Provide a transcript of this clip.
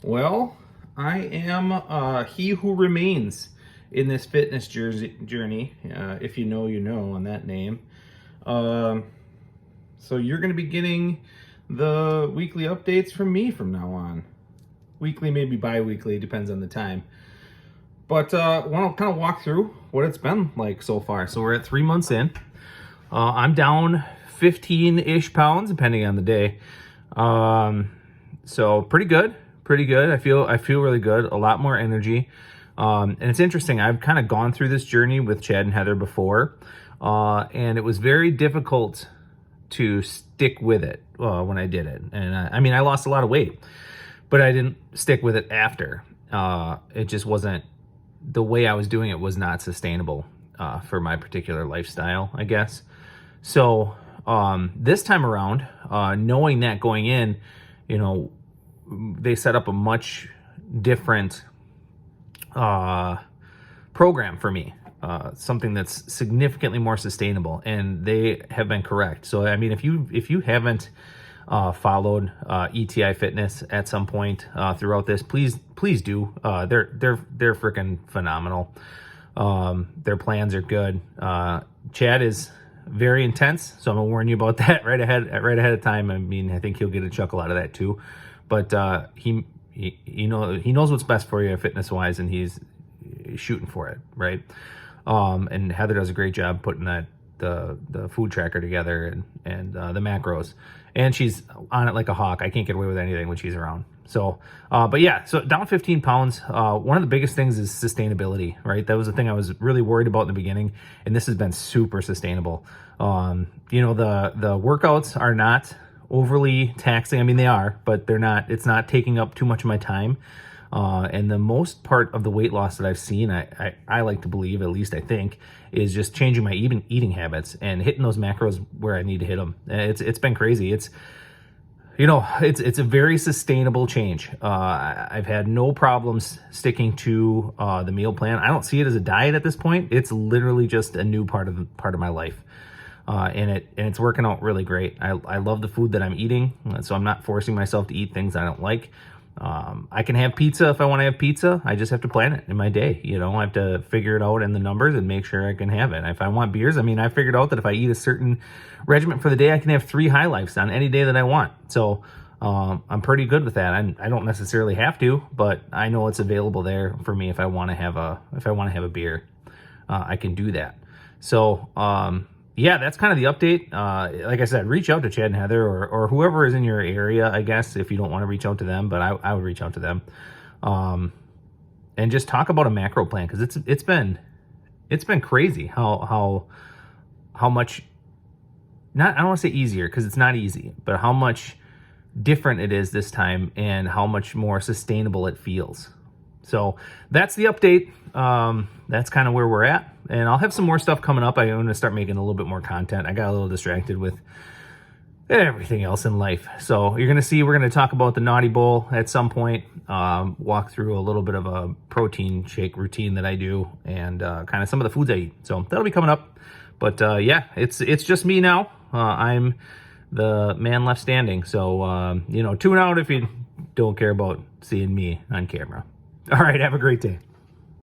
Well, I am he who remains in this fitness journey. If you know, you know on that name. Um, so you're going to be getting the weekly updates from me from now on. Weekly, maybe bi-weekly, depends on the time. But I want to kind of walk through what it's been like so far. So we're at 3 months in. I'm down 15-ish pounds, depending on the day. So pretty good. Pretty good. I feel really good. A lot more energy. And it's interesting. I've kind of gone through this journey with Chad and Heather before, and it was very difficult to stick with it when I did it. And I mean, I lost a lot of weight, but I didn't stick with it after. It just wasn't, the way I was doing it was not sustainable for my particular lifestyle, I guess. So this time around, knowing that going in, you know, they set up a much different program for me, something that's significantly more sustainable, and they have been correct. So I mean, if you haven't followed ETI Fitness at some point throughout this, please do. They're freaking phenomenal. Their plans are good. Chad is very intense, so I'm gonna warn you about that right ahead of time. I mean, I think he'll get a chuckle out of that too. But he knows what's best for you fitness wise, and he's shooting for it, right? And Heather does a great job putting the food tracker together and the macros, and she's on it like a hawk. I can't get away with anything when she's around. So, but yeah, so down 15 pounds. One of the biggest things is sustainability, right? That was the thing I was really worried about in the beginning, and this has been super sustainable. You know, the workouts are not overly taxing. I mean, they are, but they're not. It's not taking up too much of my time. And the most part of the weight loss that I've seen, I like to believe, at least I think, is just changing my eating habits and hitting those macros where I need to hit them. It's been crazy. It's a very sustainable change. I've had no problems sticking to the meal plan. I don't see it as a diet at this point. It's literally just a new part of my life. And it's working out really great. I love the food that I'm eating, so I'm not forcing myself to eat things I don't like. I can have pizza if I want to have pizza. I just have to plan it in my day. You know, I have to figure it out in the numbers and make sure I can have it. If I want beers, I mean, I figured out that if I eat a certain regiment for the day, I can have 3 High Lifes on any day that I want. So I'm pretty good with that. I don't necessarily have to, but I know it's available there for me if I want to have a beer. I can do that. So yeah, that's kind of the update. Like I said, reach out to Chad and Heather or whoever is in your area, I guess, if you don't want to reach out to them, but I would reach out to them. And just talk about a macro plan, because it's been crazy how much, not, I don't want to say easier, because it's not easy, but how much different it is this time and how much more sustainable it feels. So that's the update. That's kind of where we're at. And I'll have some more stuff coming up. I'm going to start making a little bit more content. I got a little distracted with everything else in life. So you're going to see, we're going to talk about the Naughty Bowl at some point, walk through a little bit of a protein shake routine that I do, and kind of some of the foods I eat. So that'll be coming up. But yeah, it's just me now. I'm the man left standing. So, tune out if you don't care about seeing me on camera. All right, have a great day.